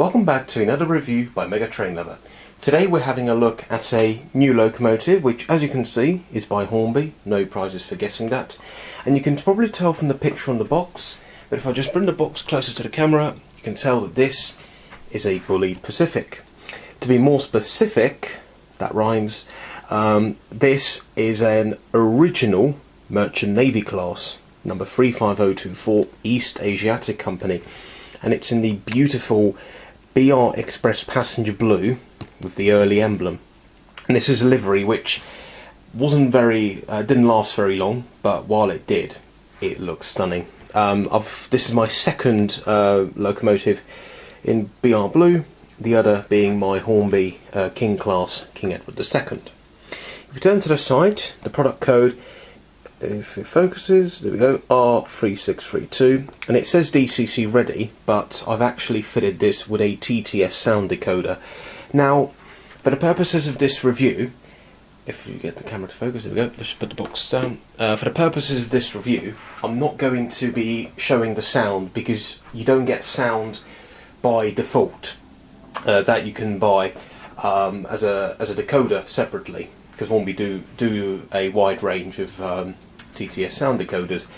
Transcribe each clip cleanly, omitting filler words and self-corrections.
Welcome back to another review by Mega Train Lover. Today we're having a look at a new locomotive which, as you can see, is by Hornby. No prizes for guessing that. And you can probably tell from the picture on the box, but if I just bring the box closer to the camera, you can tell that this is a Bulleid Pacific. To be more specific, that rhymes, this is an original Merchant Navy class, number 35024, East Asiatic Company. And it's in the beautiful BR Express passenger blue with the early emblem. And this is a livery which didn't last very long, but while it did, it looks stunning. This is my second locomotive in BR blue, the other being my Hornby King class, King Edward II. If we turn to the side, the product code, if it focuses, there we go, R3632, and it says DCC ready, but I've actually fitted this with a TTS sound decoder. Now, for the purposes of this review, if you get the camera to focus, there we go, let's put the box down. For the purposes of this review, I'm not going to be showing the sound because you don't get sound by default that you can buy as a decoder separately, because Hornby do a wide range of TTS sound decoders.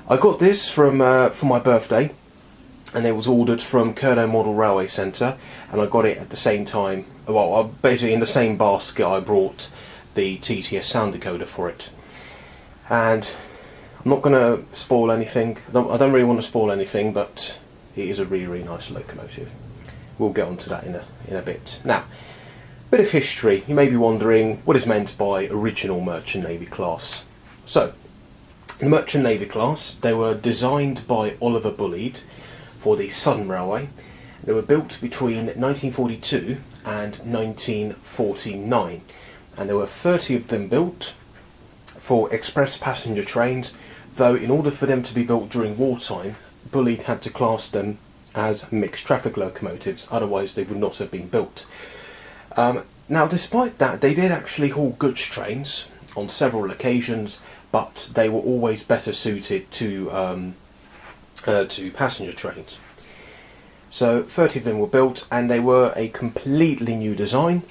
I got this for my birthday, and it was ordered from Kurno Model Railway Centre, and I got it at the same time. Well, basically in the same basket I brought the TTS sound decoder for it. And I'm not going to spoil anything. I don't really want to spoil anything, but it is a really nice locomotive. We'll get onto that in a bit. Now, bit of history. You may be wondering what is meant by original Merchant Navy class. So, the Merchant Navy class, they were designed by Oliver Bulleid for the Southern Railway. They were built between 1942 and 1949, and there were 30 of them built for express passenger trains, though in order for them to be built during wartime, Bulleid had to class them as mixed traffic locomotives, otherwise they would not have been built. Now, despite that, they did actually haul goods trains on several occasions, but they were always better suited to passenger trains. So 30 of them were built, and they were a completely new design.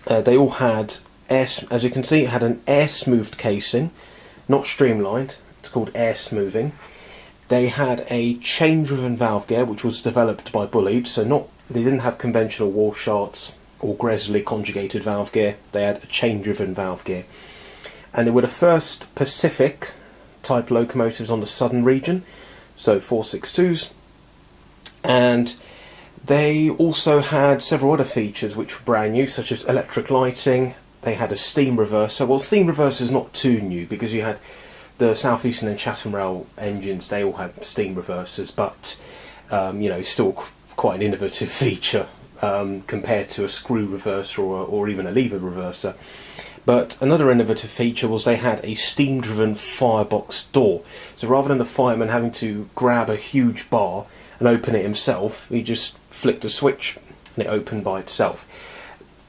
They all had as you can see, it had an air-smoothed casing, not streamlined. It's called air smoothing. They had a chain-driven valve gear, which was developed by Bulleid. So they didn't have conventional Walsharts or Gresley conjugated valve gear. They had a chain-driven valve gear. And they were the first Pacific type locomotives on the southern region, so 462s. And they also had several other features which were brand new, such as electric lighting. They had a steam reverser. Well, steam reverser is not too new because you had the South Eastern and Chatham Rail engines, they all had steam reversers, but still quite an innovative feature compared to a screw reverser or even a lever reverser. But another innovative feature was they had a steam-driven firebox door. So rather than the fireman having to grab a huge bar and open it himself, he just flicked a switch and it opened by itself.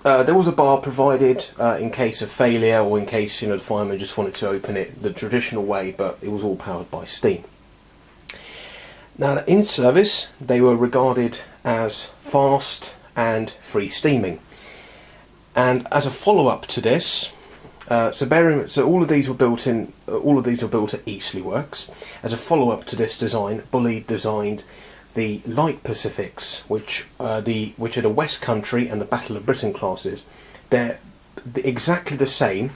There was a bar provided in case of failure, or in case the fireman just wanted to open it the traditional way, but it was all powered by steam. Now, in service, they were regarded as fast and free steaming. And as a follow-up to this, so all of these were built at Eastleigh Works. As a follow-up to this design, Bulleid designed the Light Pacifics, which are the West Country and the Battle of Britain classes. They're exactly the same.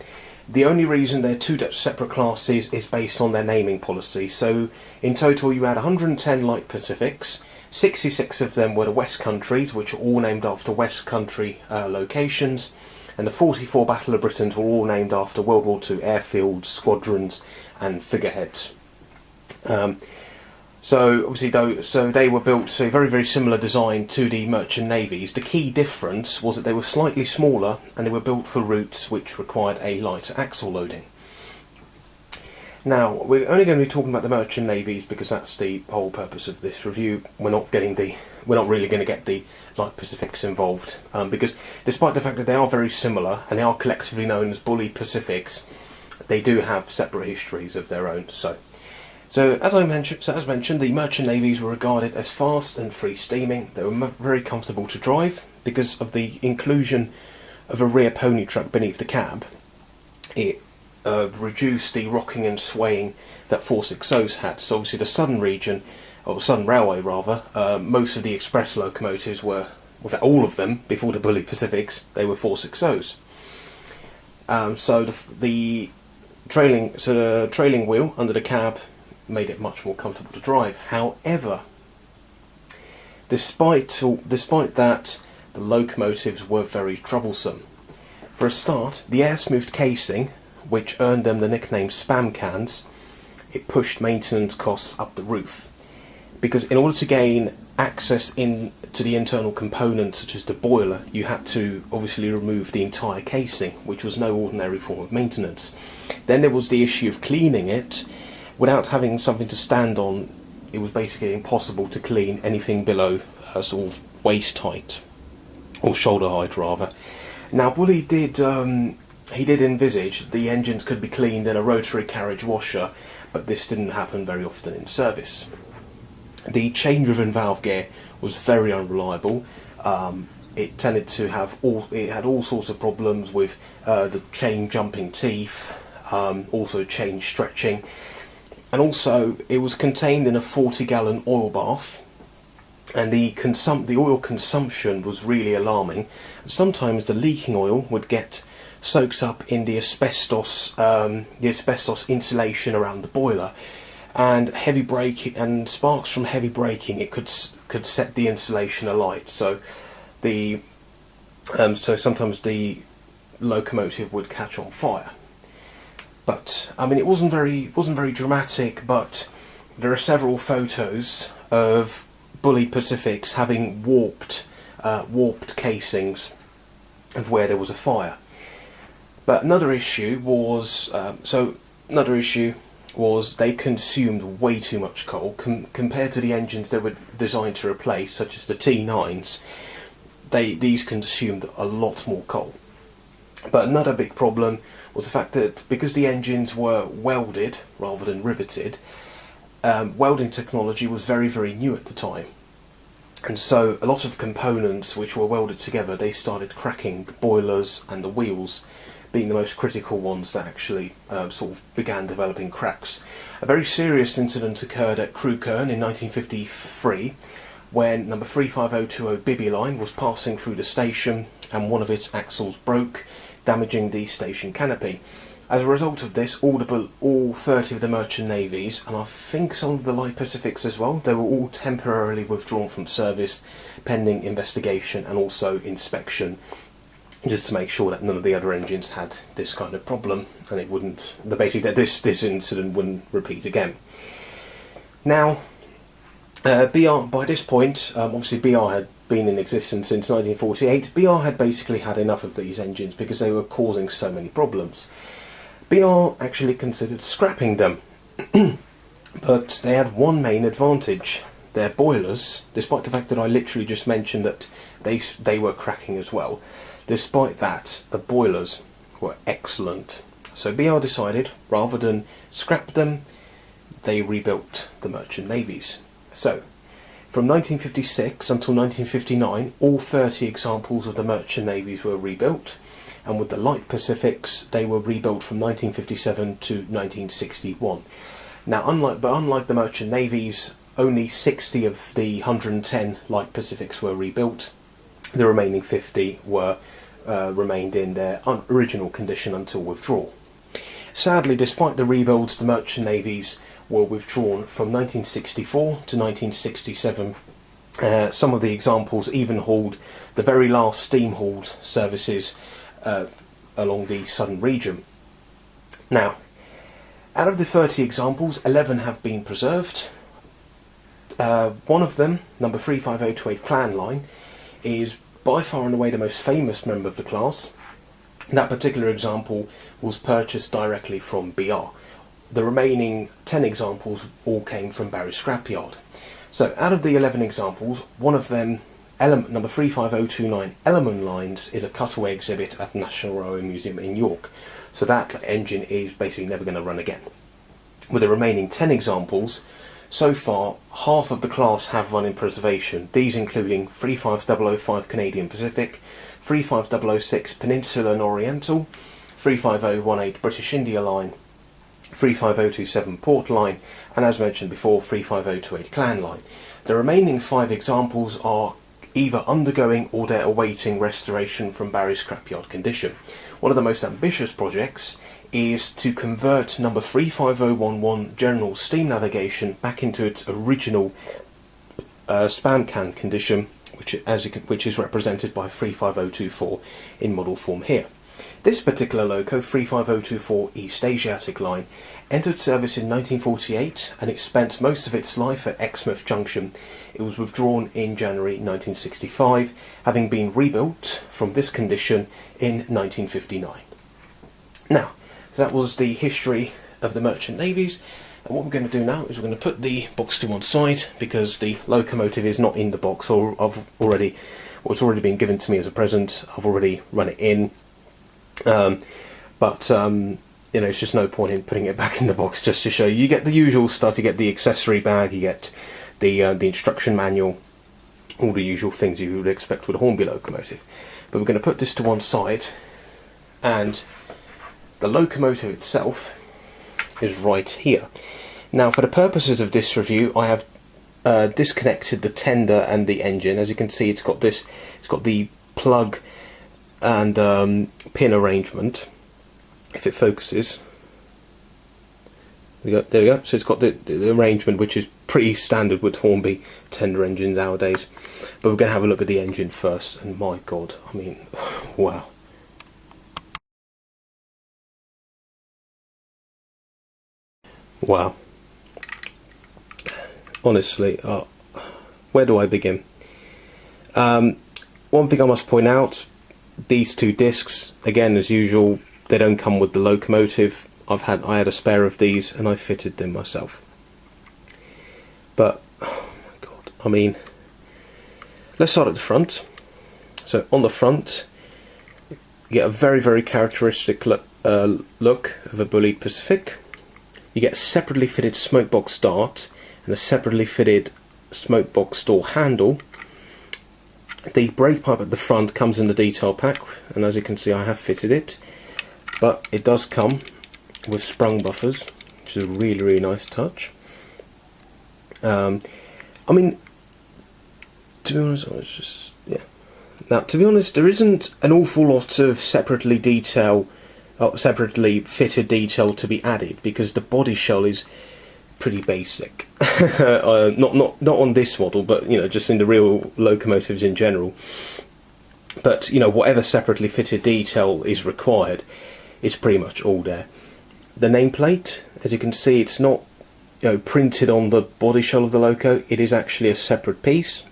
The only reason they're two separate classes is based on their naming policy. So in total you had 110 Light Pacifics. 66 of them were the West Countries, which are all named after West Country locations, and the 44 Battle of Britons were all named after World War II airfields, squadrons and figureheads. So obviously, they were built to a very, very similar design to the Merchant Navies. The key difference was that they were slightly smaller, and they were built for routes which required a lighter axle loading. Now, we're only going to be talking about the Merchant Navies because that's the whole purpose of this review. We're not really going to get the Light Pacifics involved, because despite the fact that they are very similar and they are collectively known as Bulleid Pacifics, they do have separate histories of their own. So So as mentioned, the merchant navies were regarded as fast and free steaming. They were very comfortable to drive because of the inclusion of a rear pony truck beneath the cab. It reduced the rocking and swaying that 460s had. So obviously the southern region, or Southern Railway rather, most of the express locomotives were, with all of them, before the Bulleid Pacifics, they were 460s. So the trailing wheel under the cab made it much more comfortable to drive. However, despite that, the locomotives were very troublesome. For a start, the air-smoothed casing, which earned them the nickname spam cans, it pushed maintenance costs up the roof. Because in order to gain access into the internal components such as the boiler, you had to obviously remove the entire casing, which was no ordinary form of maintenance. Then there was the issue of cleaning it. Without having something to stand on, it was basically impossible to clean anything below sort of waist height, or shoulder height rather. Now Bulleid did envisage the engines could be cleaned in a rotary carriage washer, but this didn't happen very often in service. The chain-driven valve gear was very unreliable. It tended to have all sorts of problems with the chain jumping teeth, also chain stretching, and also it was contained in a 40-gallon oil bath, and the oil consumption was really alarming. Sometimes the leaking oil would get soaked up in the asbestos insulation around the boiler, and heavy braking and sparks from heavy braking, it could set the insulation alight. So sometimes the locomotive would catch on fire. But I mean, it wasn't very dramatic. But there are several photos of Bulleid Pacifics having warped casings of where there was a fire. But another issue was they consumed way too much coal compared to the engines they were designed to replace, such as the T9s. These consumed a lot more coal. But another big problem was the fact that because the engines were welded rather than riveted, welding technology was very, very new at the time. And so a lot of components which were welded together, they started cracking. The boilers and the wheels being the most critical ones that actually sort of began developing cracks. A very serious incident occurred at Crewkerne in 1953 when number 35020 Bibby line was passing through the station and one of its axles broke, damaging the station canopy. As a result of this, all 30 of the merchant navies, and I think some of the light Pacifics as well, they were all temporarily withdrawn from service pending investigation and also inspection, just to make sure that none of the other engines had this kind of problem, and it wouldn't, basically that this incident wouldn't repeat again. Now, BR, by this point, obviously BR had been in existence since 1948. BR had basically had enough of these engines because they were causing so many problems. BR actually considered scrapping them, but they had one main advantage. Their boilers, despite the fact that I literally just mentioned that they were cracking as well, despite that, the boilers were excellent. So BR decided, rather than scrap them, they rebuilt the merchant navies. So, from 1956 until 1959, all 30 examples of the merchant navies were rebuilt, and with the light Pacifics, they were rebuilt from 1957 to 1961. Now, unlike the merchant navies, only 60 of the 110 light Pacifics were rebuilt. The remaining 50 remained in their original condition until withdrawal. Sadly, despite the rebuilds, the merchant navies were withdrawn from 1964 to 1967. Some of the examples even hauled the very last steam-hauled services along the southern region. Now, out of the 30 examples, 11 have been preserved. One of them, number 35028 Clan Line, is by far and away the most famous member of the class. That particular example was purchased directly from BR. The remaining 10 examples all came from Barry Scrapyard. So out of the 11 examples, one of them, number 35029 Ellerman Lines, is a cutaway exhibit at the National Railway Museum in York. So that engine is basically never going to run again. with the remaining 10 examples. So far, half of the class have run in preservation, these including 35005 Canadian Pacific, 35006 Peninsula and Oriental, 35018 British India Line, 35027 Port Line, and as mentioned before, 35028 Clan Line. The remaining 5 examples are either undergoing or they're awaiting restoration from Barry scrapyard condition. One of the most ambitious projects is to convert number 35011 General Steam Navigation back into its original spam can condition, which is represented by 35024 in model form here. This particular loco, 35024 East Asiatic line, entered service in 1948 and it spent most of its life at Exmouth Junction. It was withdrawn in January 1965, having been rebuilt from this condition in 1959. Now, that was the history of the merchant navies, and what we're going to do now is we're going to put the box to one side because the locomotive is not in the box, or it's already been given to me as a present. I've already run it in, but you know, it's just no point in putting it back in the box just to show you. You get the usual stuff. You get the accessory bag, you get the instruction manual, all the usual things you would expect with a Hornby locomotive. But we're going to put this to one side, and the locomotive itself is right here. Now, for the purposes of this review, I have disconnected the tender and the engine. As you can see, it's got the plug and pin arrangement. If it focuses, there we go. So it's got the arrangement, which is pretty standard with Hornby tender engines nowadays. But we're going to have a look at the engine first, and my God, I mean, wow. Wow. Honestly, where do I begin? One thing I must point out, these two discs, again as usual, they don't come with the locomotive. I had a spare of these and I fitted them myself. But, oh my God, I mean, let's start at the front. So on the front, you get a very, very characteristic look of a Bulleid Pacific. You get a separately fitted smokebox start and a separately fitted smokebox door handle. The brake pipe at the front comes in the detail pack, and as you can see I have fitted it, but it does come with sprung buffers, which is a really, really nice touch. I mean, to be honest, it's just, yeah. Now, to be honest, there isn't an awful lot of separately fitted detail to be added, because the body shell is pretty basic. Not on this model, but you know, just in the real locomotives in general. But you know, whatever separately fitted detail is required, it's pretty much all there. The nameplate, as you can see, it's not, you know, printed on the body shell of the loco. It is actually a separate piece.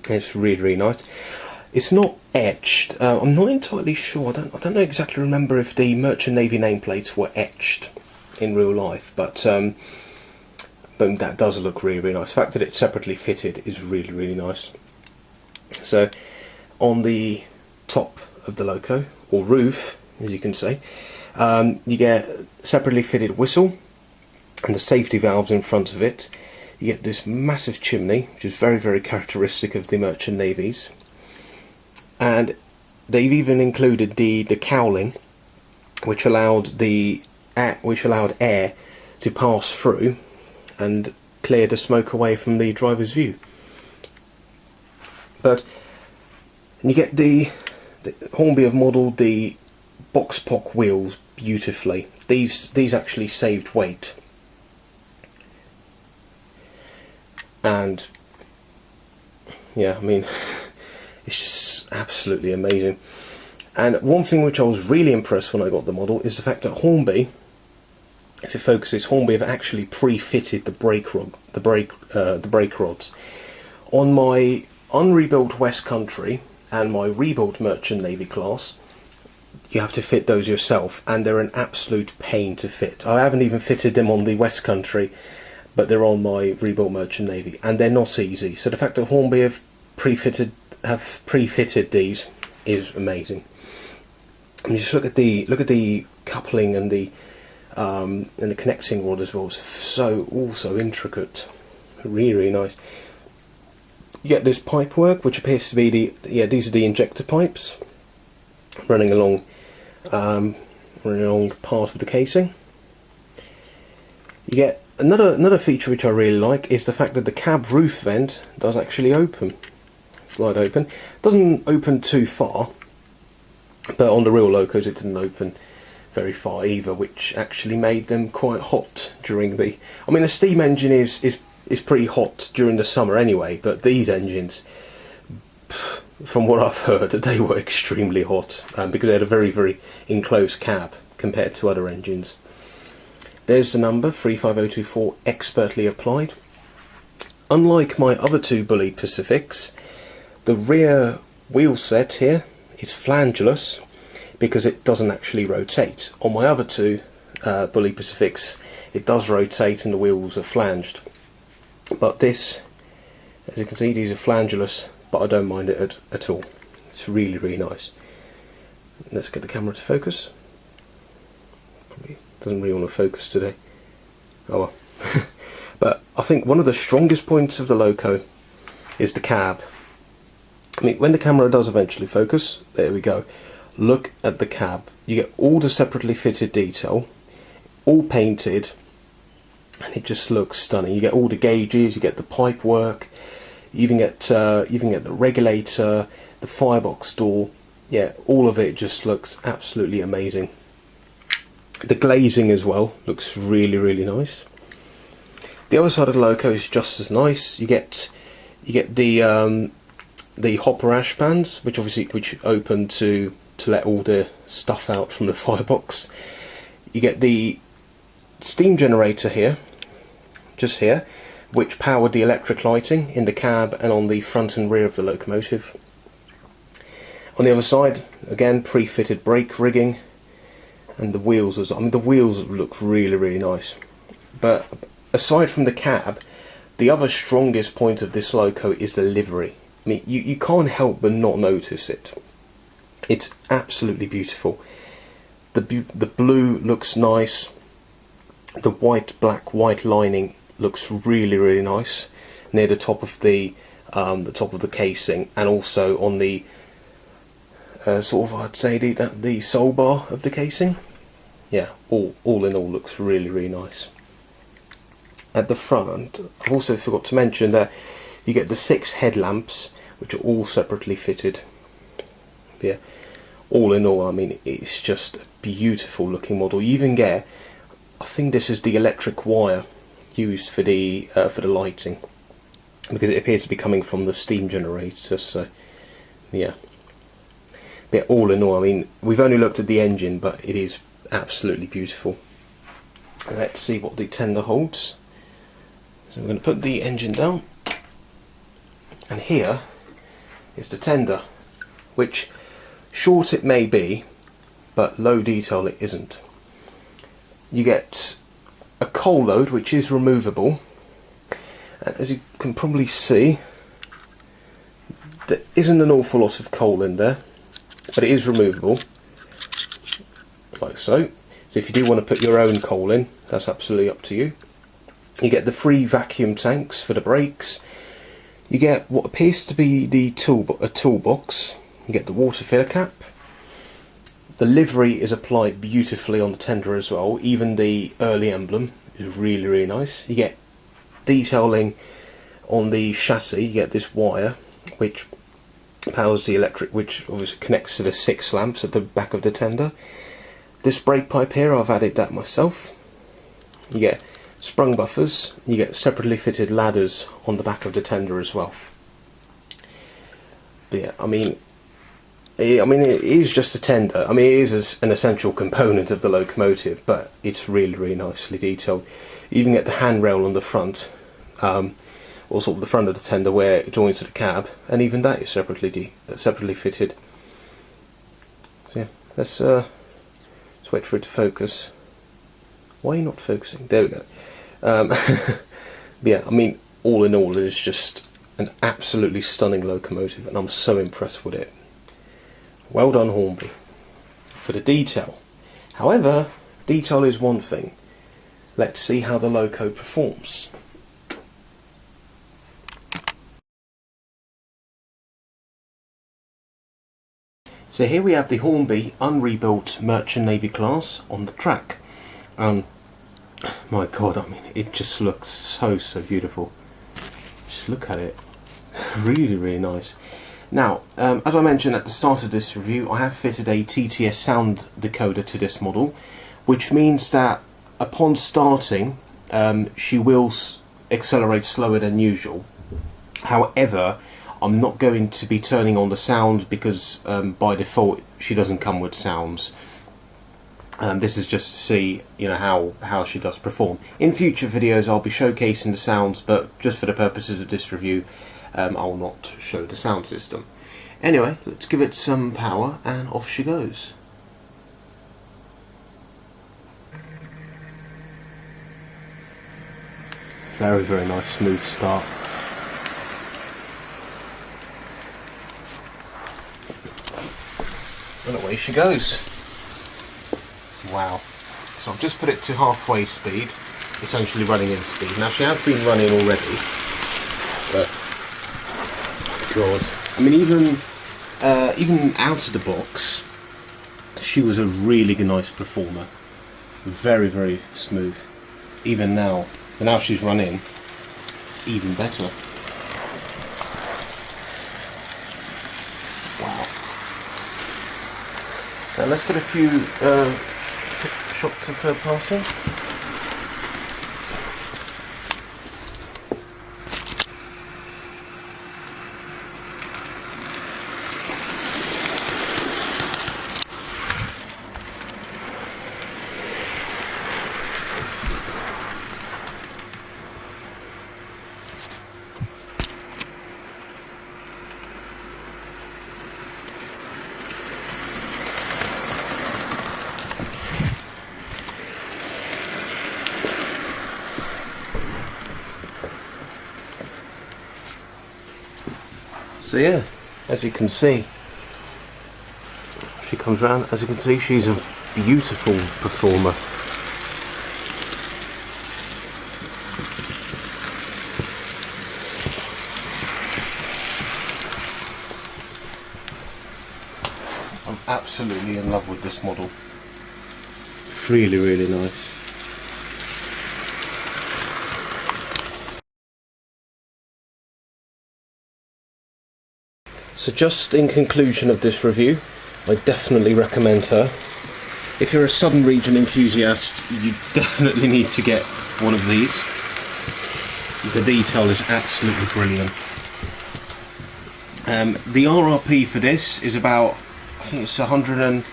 It's really, really nice. It's not etched. I'm not entirely sure. I don't know exactly remember if the Merchant Navy nameplates were etched in real life, but that does look really, really nice. The fact that it's separately fitted is really, really nice. So on the top of the loco, or roof, as you can see, you get separately fitted whistle and the safety valves in front of it. You get this massive chimney, which is very, very characteristic of the Merchant Navies. And they've even included the cowling, which allowed air to pass through and clear the smoke away from the driver's view. But you get the Hornby have modelled the box pock wheels beautifully. These actually saved weight, and yeah, I mean, it's just absolutely amazing. And one thing which I was really impressed when I got the model is the fact that Hornby, if it focuses, Hornby have actually pre-fitted the brake rods. On my unrebuilt West Country and my rebuilt Merchant Navy class, you have to fit those yourself, and they're an absolute pain to fit. I haven't even fitted them on the West Country, but they're on my rebuilt Merchant Navy, and they're not easy. So the fact that Hornby have pre-fitted these is amazing. And you just look at the coupling and the and the connecting rod as well is so also intricate, really, really nice. You get this pipework, which appears to be these are the injector pipes running along part of the casing. You get another feature which I really like is the fact that the cab roof vent does actually open, slide open. Doesn't open too far, but on the real Locos it didn't open very far either, which actually made them quite hot during the. I mean, a steam engine is pretty hot during the summer anyway, but these engines, from what I've heard, they were extremely hot because they had a very, very enclosed cab compared to other engines. There's the number 35024, expertly applied. Unlike my other two Bulleid Pacifics, the rear wheel set here is flangeless because it doesn't actually rotate. On my other two Bulleid Pacifics, it does rotate and the wheels are flanged. But this, as you can see, these are flangeless, but I don't mind it at all. It's really, really nice. Let's get the camera to focus. Probably doesn't really want to focus today. Oh well. But I think one of the strongest points of the Loco is the cab. I mean, when the camera does eventually focus, there we go. Look at the cab. You get all the separately fitted detail, all painted, and it just looks stunning. You get all the gauges, you get the pipe work, you even get the regulator, the firebox door. Yeah, all of it just looks absolutely amazing. The glazing as well looks really, really nice. The other side of the Loco is just as nice. You get the hopper ash pans, which open to let all the stuff out from the firebox. You get the steam generator here, just here, which powered the electric lighting in the cab and on the front and rear of the locomotive. On the other side, again, pre-fitted brake rigging, and the wheels as well. I mean, the wheels look really, really nice. But aside from the cab, the other strongest point of this Loco is the livery. I mean, you can't help but not notice it. It's absolutely beautiful. The blue looks nice. The white lining looks really, really nice near the top of the casing, and also on the I'd say the sole bar of the casing. Yeah, all in all looks really, really nice. At the front, I've also forgot to mention that you get the 6 headlamps, which are all separately fitted. Yeah, all in all, I mean, it's just a beautiful looking model. You even get, I think this is the electric wire used for the lighting, because it appears to be coming from the steam generator. So yeah. But all in all, I mean, we've only looked at the engine, but it is absolutely beautiful. Let's see what the tender holds. So we're going to put the engine down, and here is the tender, which short it may be, but low detail it isn't. You get a coal load, which is removable, and as you can probably see, there isn't an awful lot of coal in there, but it is removable, like so. So if you do want to put your own coal in, that's absolutely up to you. You get the 3 vacuum tanks for the brakes. You get what appears to be a toolbox. You get the water filler cap. The livery is applied beautifully on the tender as well. Even the early emblem is really, really nice. You get detailing on the chassis. You get this wire which powers the electric, which obviously connects to the 6 lamps at the back of the tender. This brake pipe here, I've added that myself. You get sprung buffers. You get separately fitted ladders on the back of the tender as well. But yeah, I mean, it is just a tender. I mean, it is an essential component of the locomotive, but it's really, really nicely detailed. You even get the handrail on the front, or sort of the front of the tender where it joins to the cab, and even that is separately fitted. So yeah, let's wait for it to focus. Why are you not focusing? There we go. Yeah, I mean, all in all, it is just an absolutely stunning locomotive, and I'm so impressed with it. Well done, Hornby, for the detail. However, detail is one thing. Let's see how the Loco performs. So here we have the Hornby unrebuilt Merchant Navy class on the track. My god, I mean, it just looks so beautiful. Just look at it. Really nice. Now, as I mentioned at the start of this review, I have fitted a TTS sound decoder to this model, which means that upon starting, she will accelerate slower than usual. However, I'm not going to be turning on the sound because by default she doesn't come with sounds. This is just to see, you know, how she does perform. In future videos I'll be showcasing the sounds, but just for the purposes of this review I'll not show the sound system. Anyway, let's give it some power and off she goes. Very nice smooth start. And away she goes. Wow. So I've just put it to halfway speed, essentially running in speed. Now she has been running already, but god, I mean, even out of the box, she was a really nice performer. Very smooth. Even now, but now she's running, even better. Wow. Now let's get a few shots of her passing. So yeah, as you can see, she comes round. As you can see, she's a beautiful performer. I'm absolutely in love with this model. Really nice. So just in conclusion of this review, I definitely recommend her. If you're a Southern Region enthusiast, you definitely need to get one of these. The detail is absolutely brilliant. The RRP for this is about, I think it's £180,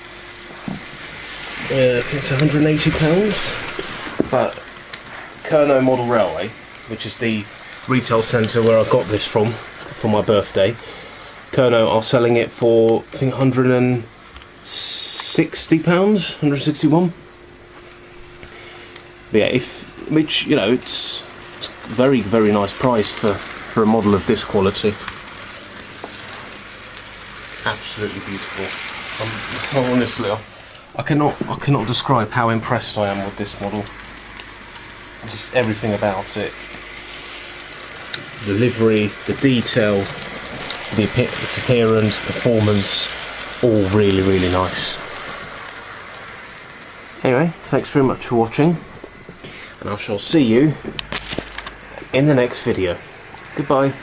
but Kerno Model Railway, which is the retail centre where I got this from for my birthday, Kerno are selling it for, I think, £160, £161. But yeah, which, you know, it's very nice price for a model of this quality. Absolutely beautiful. Honestly, I cannot describe how impressed I am with this model. Just everything about it. The livery, the detail, its appearance, performance, all really nice. Anyway, thanks very much for watching, and I shall see you in the next video. Goodbye.